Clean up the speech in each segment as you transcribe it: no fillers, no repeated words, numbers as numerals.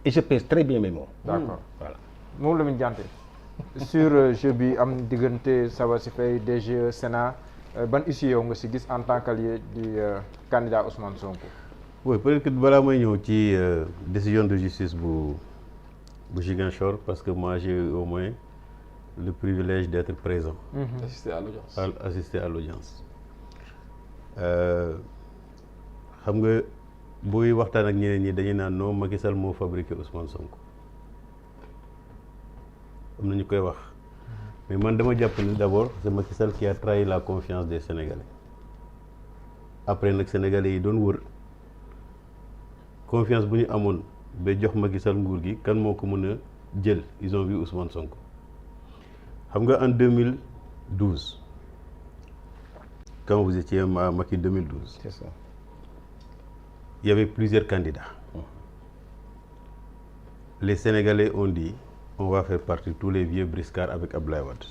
et je pèse très bien mes mots. D'accord. Voilà. moom la ñu jante sur jeu bi am diggante Sabassy Faye DG Sénat ban issue yow nga si gis en tant qu'allié du candidat Ousmane Sonko. oui peut-être que balaa may ñëw ci décision de justice bu Ziguinchor parce que moi j'ai eu au moins le privilège d'être présent. Assister à l'audience. Assister à l'audience. xam nga booy waxtaan ak ñeneen ñi dañuy naan non Macky Sall moo fabriqué Ousmane Sonko am na ñu koy wax mais man dama jàpp ni d'abord c'est Macky Sall qui a trahi la confiance des Sénégalais après nag Sénégalais yi doon wër confiance bu ñu amoon ba jox Macky Sall nguur gi kan moo ko mën a jël ils ont vu Ousmane Sonko xam nga en 2012 quand vous étiez à Macky 2012. C'est ça. Il y avait plusieurs candidats. Les Sénégalais ont dit on va faire partie tous les vieux briscards avec Abdoulaye Wade.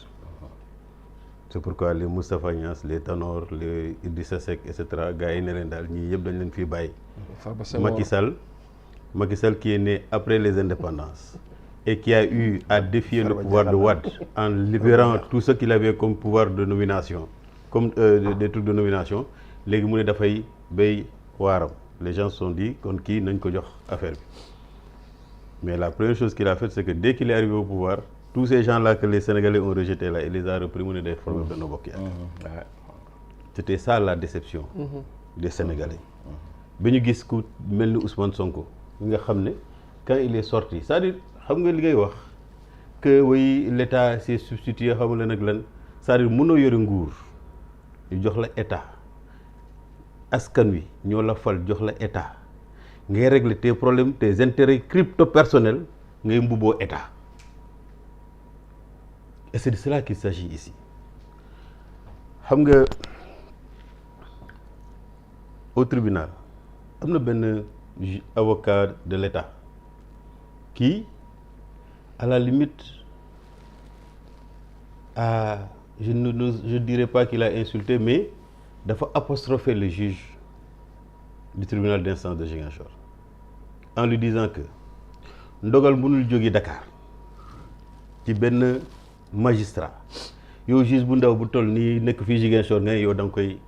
C'est pourquoi les Moustapha Niasse, les Tanor, les Idrissa Seck et cetera gars yi ne leen daal ñii yëpp dañ leen fii bàyyi. Macky Sall qui est né après les indépendances et qui a eu à défier le pouvoir de Wade en libérant tout ce qu'il avait comme pouvoir de nomination comme des trucs de nomination léegi mu ne dafay béy waaram. Les gens se sont dit kon kii nañ ko jox affaire bi mais la première chose qu'il a faite c'est que dès qu'il est arrivé au pouvoir tous ces gens-là que les Sénégalais ont rejetés là il les a repris mu ne day former Benno Bokk Yaakaar. C'était ça la déception des Sénégalais ba ñu gis ku mel ni Ousmane Sonko nga xam ne quand il est sorti c'est-à-dire xam nga li ngay wax que oui l'État s'est substitué xam nga lan ak lan c'est-à-dire mënoo yore nguur ñu jox la état askan wi ñoo la fal jox la état ngay régler tes problèmes tes intérêts crypto personnels ngay mbubboo état et c'est de cela qu'il s'agit ici xam nga au tribunal am na benn avocat de l'état qui à la limite je dirais pas qu'il a insulté mais dafa apostropher le juge du tribunal d'instance de Ziguinchor en lui disant que ndogal mënul jóge Dakar ci benn magistrat yow juge bu ndaw bu toll nii nekk fii Ziguinchor nga yow da nga koy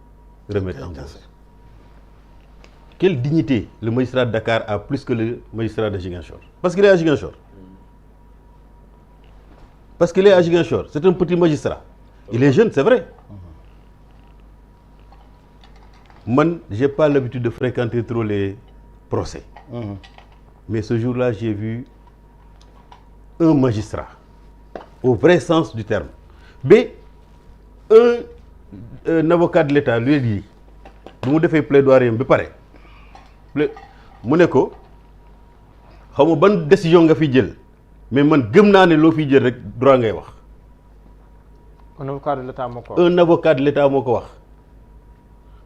remettre en cause. Quelle dignité le magistrat de Dakar a plus que le magistrat de Ziguinchor parce qu'il est à Ziguinchor parce qu'il est à Ziguinchor c'est un petit magistrat il est jeune c'est vrai. Man j'ai pas l'habitude de fréquenter trop les procès mais ce jour-là j'ai vu un magistrat au vrai sens du terme mais un avocat de l'État lui dit bu mu defee plaidoirie ba pare mu ne ko xaw ma ban décision nga fi jël mais man gëm naa ne loo fiy jël rek droit ngay wax. un avocat de l'État moo ko wax. Un avocat de l'État moo ko wax.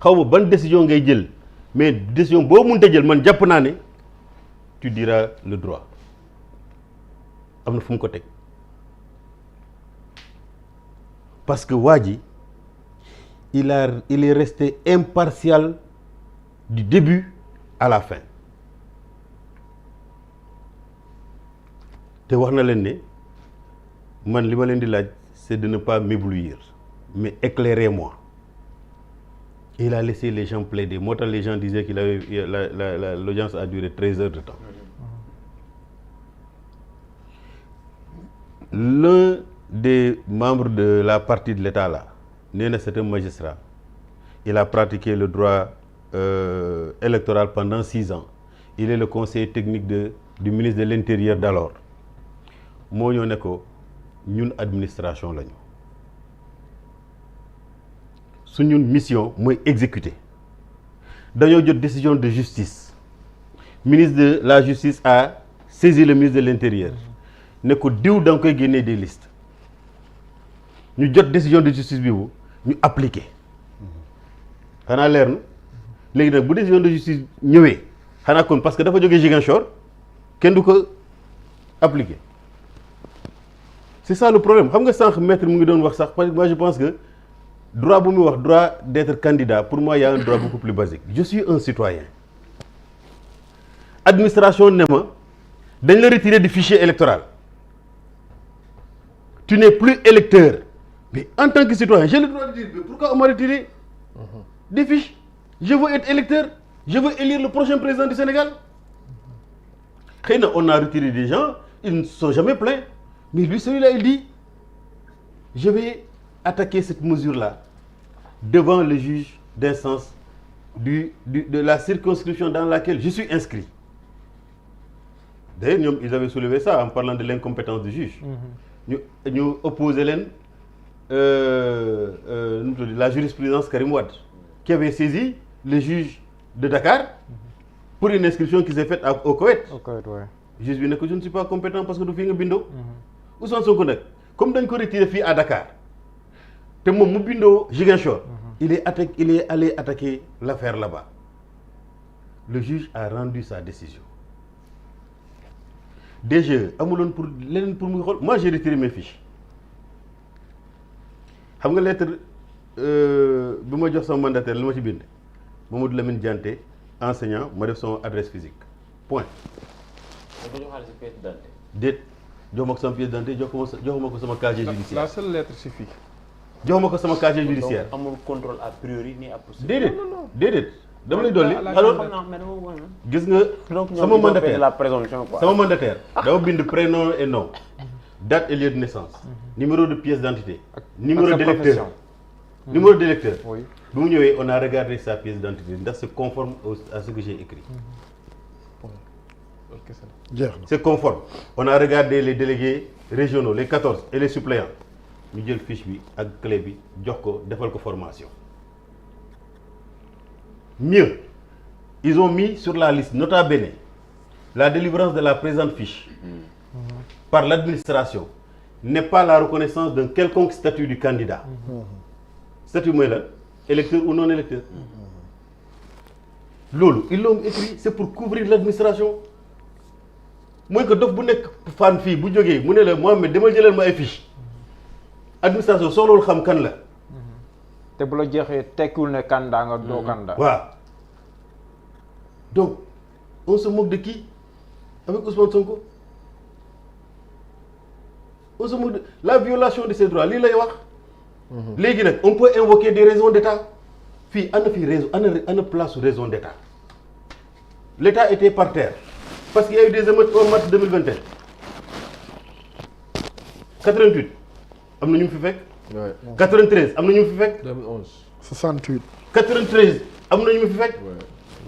xaw ma ban décision ngay jël mais décision boo mënta jël man jàpp naa ne tu diras le droit am na fu mu ko teg parce que waa ji il est resté impartial du début à la fin te wax na leen ne man li ma leen di laaj c'est de ne pas m'éblouir mais éclairez-moi. Il a laissé les gens plaider. Moi, les gens disaient qu'il avait l'audience a duré 13 heures de temps. L'un des membres de la partie de l'État là, c'est un magistrat. Il a pratiqué le droit électoral pendant 6 ans. Il est le conseiller technique du ministre de l'Intérieur d'alors. Moi, nous administration lañu. Suñu mission mooy exécuter dañoo jot décision de justice ministre de la justice a saisi le ministre de l'Intérieur ne ko diw da nga koy génnee des listes ñu jot décision de justice bi ñu appliquer xanaa leer na léegi nag bu décision de justice ñëwee xanaa kon parce que dafa jógee Ziguinchor kenn du ko appliquer c'est ça le problème xam nga sànq maître mu ngi doon wax sax parce que moi je pense que droit bu muy wax droit d'être candidat pour moi il y a un droit beaucoup plus basique je suis un citoyen administration ne ma dañ la retirer du fichier électoral tu n'es plus électeur mais en tant que citoyen j'ai le droit de dire mais pourquoi on m'a retiré des fiches je veux être électeur je veux élire le prochain président du Sénégal xëy na on a retiré des gens ils ne sont jamais plaints mais lui celui-là il dit je vais attaquer cette mesure-là devant le juge d'instance de la circonscription dans laquelle je suis inscrit. D'ailleurs, ñoom ils avaient soulevé ça en parlant de l'incompétence du juge. ñu opposé leen la jurisprudence Karim Wade qui avait saisi le juge de Dakar pour une inscription qui s'est faite au Koweït. Au Koweït, ouais. Juge bi ne ko je ne suis pas compétent parce que du fi nga bindoo. Ousmane Sonko nag comme dañ ko retiré fii à Dakar te moom mu bindoo Ziguinchor. il est allé attaquer l'affaire là-bas. Le juge a rendu sa décision. DGE amuloon pour leneen pour muy xool moi j'ai retiré mes fiches xam nga lettre bi ma jox sama mandataire li ma ci bind Mamadou Lamine Dianté enseignant ma def son adresse physique point. da nga joxaale sa pièce d'identité. déet jox ma ko sama pièce d'identité joxuma ko sama casier judiciaire. La seule lettre suffit. joxuma ko sama casier judiciaire. donc amul contrôle a priori ni a posteriori. déedéet dama lay dolli. alors xam naa mais dama bëgg na. gis nga donc sama ñoom mandataire la présomption quoi. sama mandataire dama bind prénom et nom date et lieu de naissance numéro de pièce d'identité numéro d'électeur numéro d'électeur Oui. bi mu ñëwee on a regardé sa pièce d'identité ndax c'est conforme à ce que j'ai écrit jeex na. c'est conforme on a regardé les délégués régionaux les 14 et les suppléants ñu jël fiche bi ak clé bi jox ko defal ko formation mieux ils ont mis sur la liste nota bene la délivrance de la présente fiche par l'administration n'est pas la reconnaissance d'un quelconque statut du candidat statut mooy lan électeur ou non électeur loolu ils l'ont écrit c'est pour couvrir l'administration mooy que dof bu nekk fan fii bu jógee mu ne la Mohamed demal jëlal ma ay fiche administration soxlawul xam kan la te bu la jeexee tekkiwul ne candidat nga doo candidat. waaw donc on se moque de qui avec Ousmane Sonko on se moque de la violation de ses droits lii lay wax. léegi nag on peut invoquer des raisons d'État fii ana fii raison ana place su raison d'État l'État était par terre parce qu'il y a eu des émeutes en mars 2021 88 am na ñu fi fekk. 93 am na ñu fi fekk. 2011. 68. 93 am na ñu fi fekk.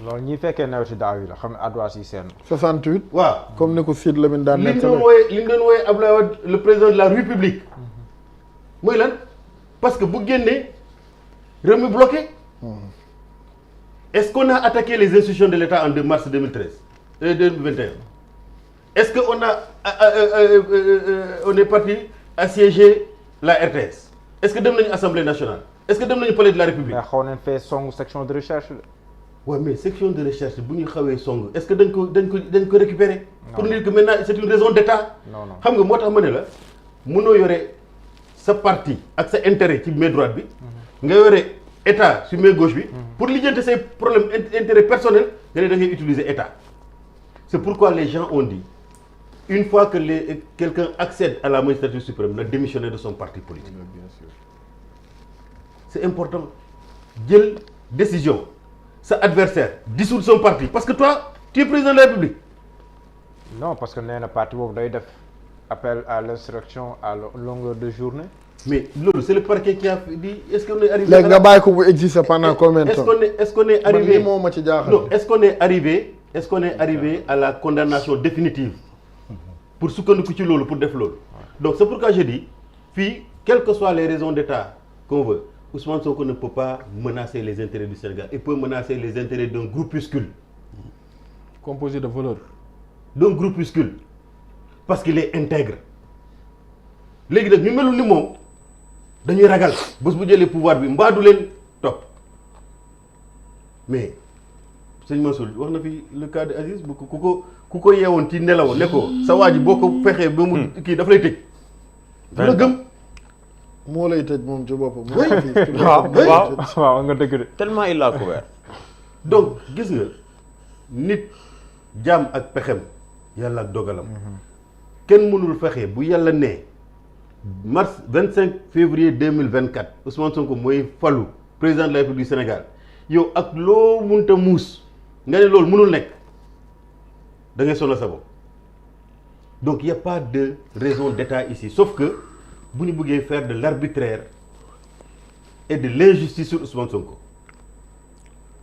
loolu ñi fekkee nawet daaw yi la xam ne adwaas yi seen. 68. waaw comme ni ko Sidy Lamine daan li ñu nekk. doon wooyee Abdoulaye Wade le président de la République mooy lan parce que bu génnee réew mi bloqué. Est-ce qu'on a attaqué les institutions de l'État en mars 2021? Est-ce qu'on on est parti assiéger la RTS? Est-ce que dem nañu Assemblée nationale? Est-ce que dem nañu palais de la République? mais xaw nañ fee song section de recherche. Ouais, mais section de recherche bu ñu xawee song est-ce que dañ ko récupérer? Pour dire que maintenant c'est une raison d'État. Non, non. xam nga moo tax ma ne la mënoo yore sa parti ak sa intérêt ci main droite bi. nga yore État sur main gauche bi. pour lijjanti say problème intérêt personnel nga ne da ngay utiliser État. C'est pourquoi les gens ont dit une fois que quelqu'un accède à la magistrature suprême na démissionner de son parti politique. Bien sûr. C'est important jël décision sa adversaire dissoudre son parti parce que toi tu es président de la République. Non, parce que nee na parti boobu day def appel à l'insurrection à longueur de journée. Mais loolu c'est le parquet qui a dit est-ce qu'on est arrivé. léegi nga bàyyi ko bu exister pendant combien de temps? est-ce qu'on est man arrivé lii moo ma ci jaaxal. non est-ce qu'on est arrivé à la condamnation définitive pour sukkandiku ci loolu pour def loolu. Donc c'est pourquoi je dis fii quelles que soient les raisons d'État qu'on veut Ousmane Sonko ne peut pas menacer les intérêts du Sénégal. Il peut menacer les intérêts d'un groupuscule. Composé de voleurs. D'un groupuscule parce qu'il est intègre léegi nag ñu melul ni moom dañuy ragal bés bu jëlee pouvoir bi mbaa du leen topp mais sëñ Mansour wax na fi le cas de Aziz bu ku ko yeewoon ci nelaw ne ko sa waa ji boo ko fexee ba mu kii dafa lay tëj. du la gëm. moo lay tëj moom ci boppam. waaw nga dëgg de. tellement il l'a couvert. donc gis nga nit jaam ak pexem yàlla ak dogalam. kenn mënul fexe bu yàlla nee mars 25 février 2024 Ousmane Sonko mooy falu président de la République du Sénégal yow ak loo munta muus nga ne loolu mënul nekk da ngay sonal sa bopp. donc il y a pas de raison d'État ici sauf que bu ñu bëggee faire de l'arbitraire et de l'injustice sur Ousmane Sonko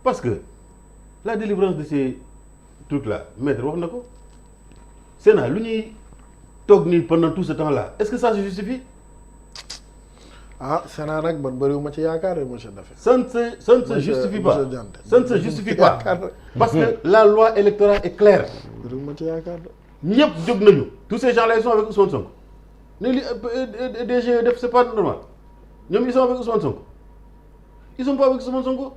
parce que la délivrance de ces trucs là maître wax na ko Sénat lu ñuy toog nii pendant tout ce temps là est-ce que ça se justifie? ah Sénat nag man bëriwuma ci yaakaar monsieur Daffé. Ça ne se justifie pas. Ça ne se justifie pas parce que la loi électorale est claire. bëriwuma ci yaakaar. ñëpp jóg nañu tous ces gens là ils sont avec Ousmane Sonko ne li DG def c'est pas normal ñoom ils sont avec Ousmane Sonko ils sont pas avec Ousmane Sonko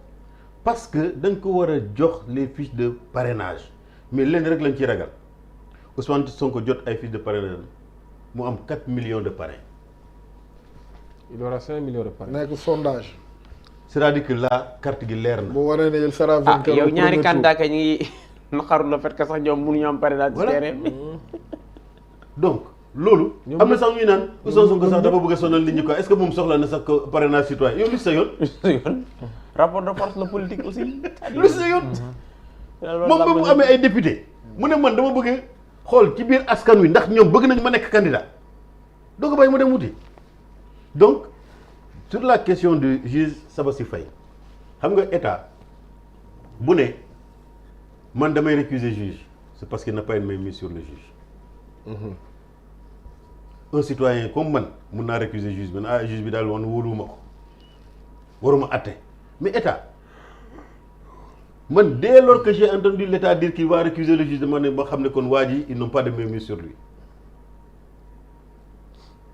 parce que dañ ko war a jox les fiches de parrainage mais lenn rek lañ ciy ragal Ousmane Sonko jot ay fiches de parrainage mu am 4 millions de parrains. il aura 5 millions de parrains. nekk sondage. c'est-à-dire que la carte gi leer na. bu waree ne il sera vainqueur. yow ñaari candidat ka ñu ngi naqaru le fait que sax ñoom mënuñu am parrainage ci terrain bi. donc loolu. am na sax ñuy naan Ousmane Sonko sax dafa bëgg a sonal nit ñi quoi est-ce que moom soxla na sax parrainage citoyen yow lu si sa yoon. rapport de force la politique aussi. lu si sa yoon. moom ba mu amee ay député mu ne man dama bëgg xool ci biir askan wi ndax ñoom bëgg nañ ma nekk candidat doo ko bàyyi mu dem wuti donc sur la question du juge Sabassy Faye xam nga état bu ne man damay récuser juge c'est parce qu'il n'a pas une main mise sur le juge. Un citoyen comme man mun naa récuser juge bi juge bi daal woon wóoluwuma ko waruma atte mais état man dès lors que j'ai entendu l'état dire qu'il va récuser le juge dama ne ba xam ne kon waa ji ils n'ont pas de main mise sur lui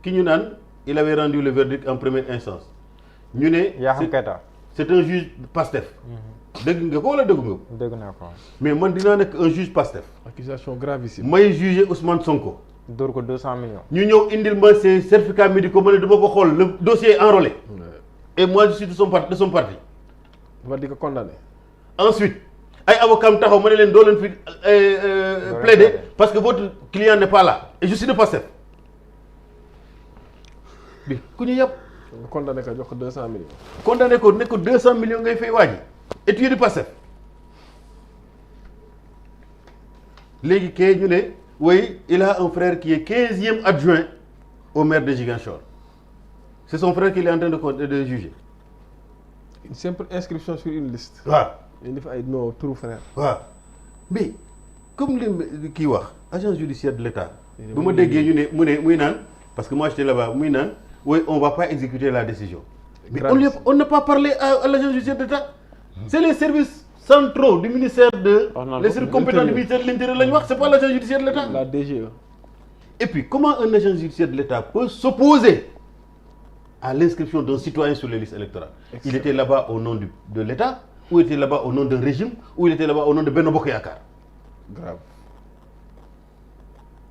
ki ñu naan il avait rendu le verdict en première instance ñu ne c'est un juge Pastef dégg nga ko wala déggu nga ko. dégg naa ko. mais man dinaa nekk un juge Pastef. accusation gravissime. may juger Ousmane Sonko. dóor ko 200 millions. ñu ñëw indil ma ces certificats médicaux ma ne dama ko xool le dossier est enrôlé. et moi je suis de son parti. va di ko condamné. ensuite ay avocats am taxaw ma ne leen doo leen fi plaider parce que votre client n'est pas là et je suis de Pastef bi ku ñu yàpp. nga condamné ko jox ko 200 millions. condamné ko ne ko 200 millions ngay fay waa ji et tu es de Pastef léegi kay ñu ne oui il a un frère qui est 15e adjoint au maire de Ziguinchor c'est son frère qu'il est en train de juger. une simple inscription sur une liste. waaw. indi fa ay non turu frère. waaw mais comme li kii wax agence judiciaire de l'État. bu ma déggee ñu ne muy naan parce que moi j'étais là-bas muy naan oui on va pas exécuter la décision. mais on n'a pas parlé à l'agence judiciaire de l'État. c'est les services centraux du ministère de. les services compétents du ministère de l'Intérieur la ñu wax c'est pas l'agence judiciaire de l'État. la DGE. et puis comment un agent judiciaire de l'État peut s'opposer à l'inscription d'un citoyen sur les listes électorales. Il était là-bas au nom de l'État, ou il était là-bas au nom d'un régime, ou il était là-bas au nom de Benno Bokk Yakaar. Grave.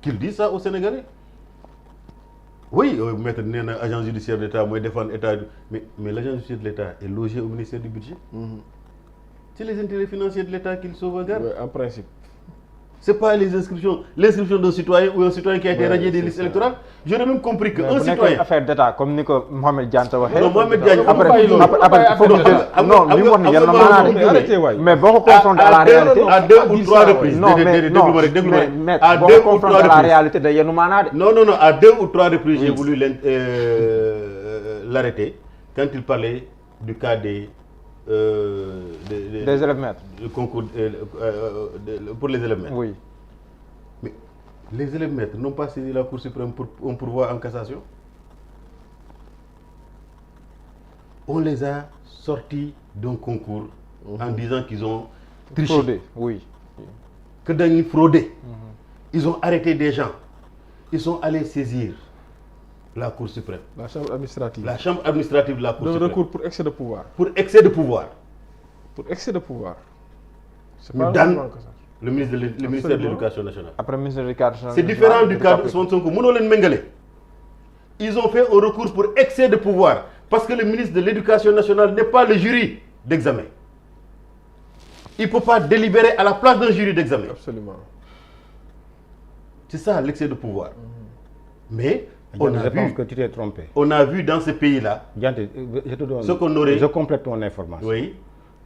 Qu'il dise ça aux Sénégalais. Oui, maître nee na agent judiciaire de l'État mooy défendre État mais l'agent judiciaire de l'État est logé au ministère du budget. C'est les intérêts financiers de l'État qu'il sauvegarde. Oui, en principe. C'est pas l'inscription d'un citoyen ou un citoyen qui a été radié des listes électorales. J'aurais même compris que un citoyen. affaire d'État comme ni ko Mohamed Dianta waxee. non Mohamed Diagne après li mu wax ni yàlla maanaam mais boo ko confronté à la réalité. à deux ou trois reprises. non mais boo ko confronté à la réalité da yenu maanaa de. non à 2 ou 3 reprises j'ai voulu l'arrêter quand il parlait du cas des élèves maîtres. Le concours pour les élèves maîtres. Oui. Mais les élèves maîtres n'ont pas saisi la Cour suprême pour un pourvoi en cassation. On les a sortis d'un concours en disant qu'ils ont triché. Fraudé, oui. Que dañuy fraudé. Ils ont arrêté des gens. Ils sont allés saisir la Cour suprême. La chambre administrative. La chambre administrative de la Cour suprême. Un recours pour excès de pouvoir. Pour excès de pouvoir. Pour excès de pouvoir. C'est pas normal que ça. Le ministère de l'Éducation nationale. Après le ministère de l'Éducation nationale. C'est différent du cas de Ousmane Sonko. Mënoo leen méngale. Ils ont fait un recours pour excès de pouvoir parce que le ministre de l'Éducation nationale n'est pas le jury d'examen. Il ne peut pas délibérer à la place d'un jury d'examen. Absolument. C'est ça l'excès de pouvoir. Mais on a je pense vu, que tu t'es trompé. on a vu dans ce pays-là Dianté, je te donne. ce qu'on aurait. Je complète ton information. Oui,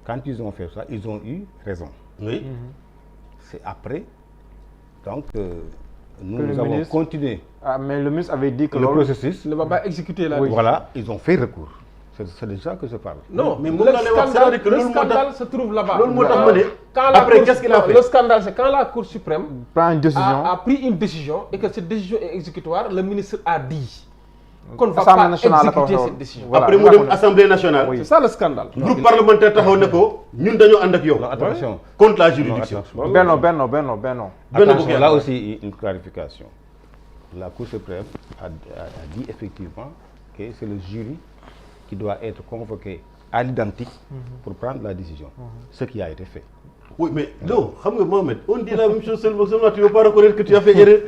Quand ils ont fait ça, ils ont eu raison. oui. C'est après, donc, nous Que le avons ministre- continué Ah, mais le ministre avait dit que le loolu- processus. ne va pas exécuter la Voilà, ils ont fait recours. C'est de ça que je parle. Non, Mais le moom laa lay wax, scandale, c'est-à-dire que le loolu moo tax- scandale se trouve là-bas. loolu moo tax ma ne, Quand la après, Cour- qu'est-ce qu'il a fait? Le scandale, c'est quand la Cour suprême prend une décision. a pris une décision et que cette décision est exécutoire, le ministre a dit qu'on ne va Assemblée pas nationale la ko exécuter waxoon. cette décision. Voilà, Après mu d'accord. dem Assemblée nationale. Oui. C'est ça le scandale. Groupe parlementaire taxaw ne ko ñun dañoo ànd ak yow. Non, attention. Contre la Non, juridiction. attention. Benno. Benno Attention, Bokk là Yaakaar. aussi une clarification. La Cour suprême a dit effectivement que c'est le jury qui doit être convoqué à l'identique pour prendre la décision. Ce qui a été fait. Oui, mais non, xam nga Mohamed, on dit la même chose seulement tu ne veux pas reconnaître que tu as fait erreur.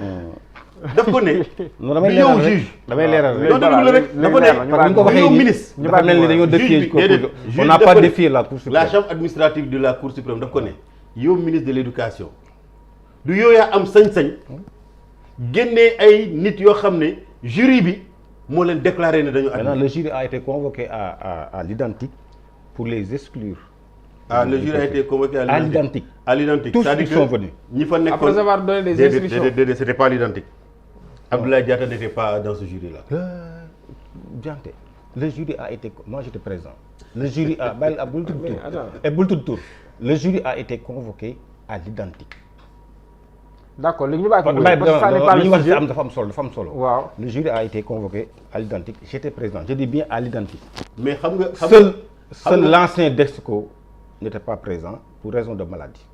daf ko ne. Non, damay bi yow leeral rek. juge. damay leeral rek. non déglu la rek dafa léegi ne. Parce que ni nga ko bi waxee yow nii, ministre. dafa mel ni dañoo défier Juge bi déedéet, on juge n'a dafa pas ne. défié la Cour La suprême. chambre administrative de la Cour suprême daf ko ne yow ministre de l'éducation du yow yaa am sañ-sañ génnee ay nit yoo xam ne jury bi moo leen déclaré ne dañu Maintenant, admis. le jury a été convoqué à l'identique pour les exclure. Ah, le jury a été convoqué À l'identique. À l'identique. Tous C'est-à-dire ils que sont venus. ñi fa nekkoon Après avoir donné des déedéet, instructions. déedéet, c'était pas l'identique. Abdoulaye Diatta n'était pas dans ce jury-là. Dianté, le jury a été... Moi, j'étais présent. Le jury a... Mais attends. Et Boultour. Le jury a été convoqué à l'identique. D'accord léegi ñu bàyyi ko mu Mais wéy, parce que ça n'est pas li le ñu wax sujet. dafa am solo. Waaw. Le jury a été convoqué à l'identique. J'étais présent. Je dis bien à l'identique. Mais xam nga Seul l'ancien Dexco n'était pas présent pour raison de maladie.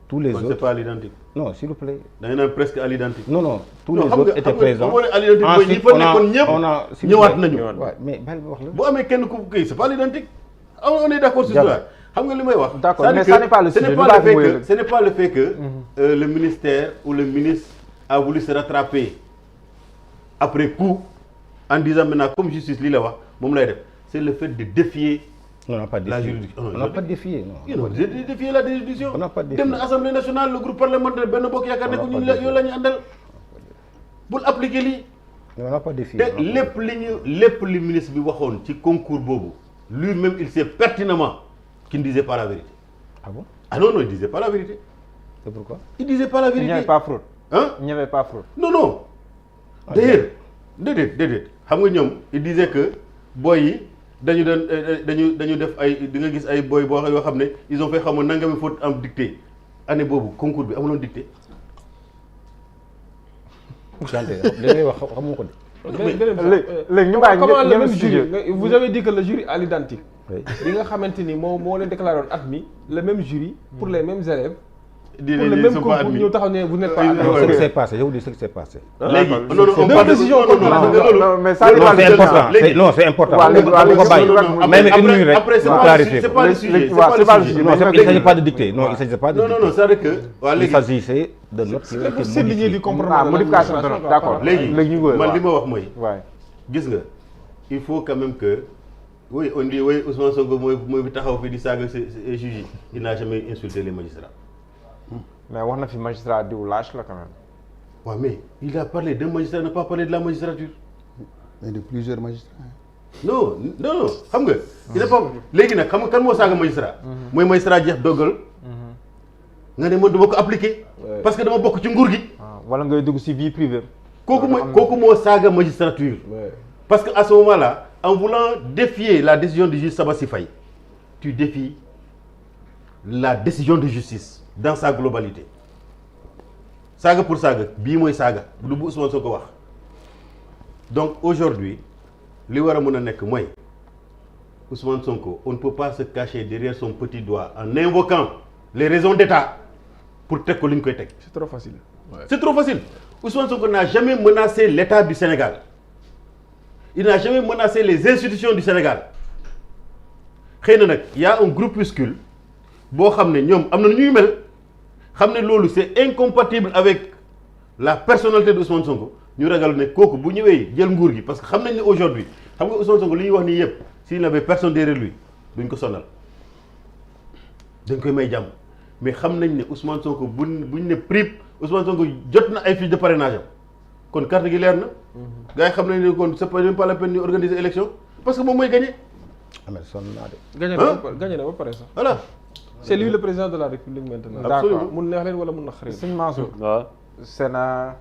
Tous les c'est autres... pas à l'identique. Non, s'il vous plaît. Da ngay naan presque à l'identique. Non, tous Non, les xam autres nga- étaient xam nga- présents. xam nga à l'identique mooy ñi fa nekkoon ñëpp s'il vous ñëwaat plaît. nañu. Ouais, mais bàyyi ma wax la. Bu amee kenn ku kii c'est pas l'identique. On est d'accord sur ça. Xam nga li may wax. D'accord, c'est-à-dire mais ça que n'est pas le ce sujet. n'est Ñu pas le bàyyi fait ko mu que wéy. ce n'est pas le fait que le ministère ou le ministre a voulu se rattraper après coup en disant maintenant comme justice lii la wax moom lay def. C'est le fait de défier On n'a pas la défié. juridiction. On n'a pas défié, non. non, j'ai défié la juridiction. On n'a pas défié. Dem na Assemblée nationale le groupe parlementaire Benno Bokk Yaakaar ne ko ñu yow la ñu àndal. Bul appliquer lii. On n'a pas défié. te lépp li ministre bi waxoon ci concours boobu lui-même il sait pertinemment qu'il ne disait pas la vérité. Ah bon? Ah non, il disait pas la vérité. C'est pourquoi? Il disait pas la Il n'y vérité. avait pas fraude. Hein? Il n'y avait pas fraude. Non. D'ailleurs, déedéet xam nga ñoom il disait que boy yi dañu def ay di nga gis ay boy boo yoo xam ne ils ont fait xam nga nangami faute am dictée année boobu concours bi amuloon dictée. Dianté, li ngay wax xamoo ko de. léegi ñu bàyyi Comment le ñëpp même si jury, sujet. vous avez dit que le jury à l'identique. Oui. bi nga xamante ni moo leen déclaré woon admis le même jury pour les mêmes élèves. Di pour leen le ils même sont pas concours admis. ñëw taxaw ne vous n'êtes pas Oui, admis. oui, Ce qui oui. s'est passé, je vous dis ce qui s'est passé. Léegi d'accord. non, C'est on deux parle de- décisions non, contraires. loolu- Non, mais ça loolu dépend c'est du important. temps. Léegi- Non, c'est important. Waaw, léegi- waaw, On ko bàyyi. léegi- léegi- Même une minute rek. après c'est pour pas clarifier. c'est pas le Léegi- sujet, léegi- c'est waaw, pas c'est pas le le sujet. sujet. Non, il ne Léegi- s'agit pas de dicter. Non, il ne s'agit pas de Non, dicter. c'est-à-dire que waa Il léegi s'agissait de notes qui ont été C'est lié du modifiées. comportement Ah, de modification l'administration, de notes, quoi, d'accord. par léegi léegi ñu wër, man waaw. li ma wax mooy Ouais. gis nga il faut quand même que oui on dit oui Ousmane Sonko mooy bi taxaw fi di saaga ses juges yi il n'a jamais insulté les magistrats. Mais wax na fi magistrat diw lâche la quand même. waaw mais il a parlé d'un magistrat n'a pas parlé de la magistrature. mais de plusieurs magistrats. non xam nga. il n'est pas léegi nag xam nga kan moo saaga magistrat. mooy magistrat jeex dogal. nga ne man dama ko appliquer. parce que dama bokk ci nguur gi. waaw wala ngay dugg ci vie privée. kooku moo saaga magistrature. Parce qu'à ce moment-là, en voulant défier la décision du juge Sabassi Faye, tu défies la décision de justice dans sa globalité. Saga pour saga, bii mooy saga, lu bu Ousmane Sonko wax. Donc aujourd'hui, li war a mën a nekk mooy Ousmane Sonko, on ne peut pas se cacher derrière son petit doigt en invoquant les raisons d'État pour teg ko li ñu koy teg. C'est trop facile. Ouais. C'est trop facile. Ousmane Sonko n'a jamais menacé l'État du Sénégal. Il n'a jamais menacé les institutions du Sénégal. xëy na nag y a un groupuscule boo xam ne ñoom am na nu ñuy mel xam ne loolu c'est incompatible avec la personnalité de Ousmane Sonko ñu ragal ne kooku bu ñëwee jël nguur gi parce que xam nañ ne aujourd'hui xam nga Ousmane Sonko li ñuy wax nii yëpp s'il n'avait personne derrière lui duñ ko sonal dañ koy may jàmm mais xam nañ ne Ousmane Sonko buñ ne prip Ousmane Sonko jot na ay fiches de parrainage am kon carte gi leer na. gars yi xam nañ ne kon c'est même pas la peine ñu organiser élection parce que moom mooy gagné. Ahmed sonn naa de. gagné na ba pare sax. voilà. c'est lui le président de la République maintenant. D'accord mun neex leen wala mun na xarit. sëñ Mansour. waaw. Sénat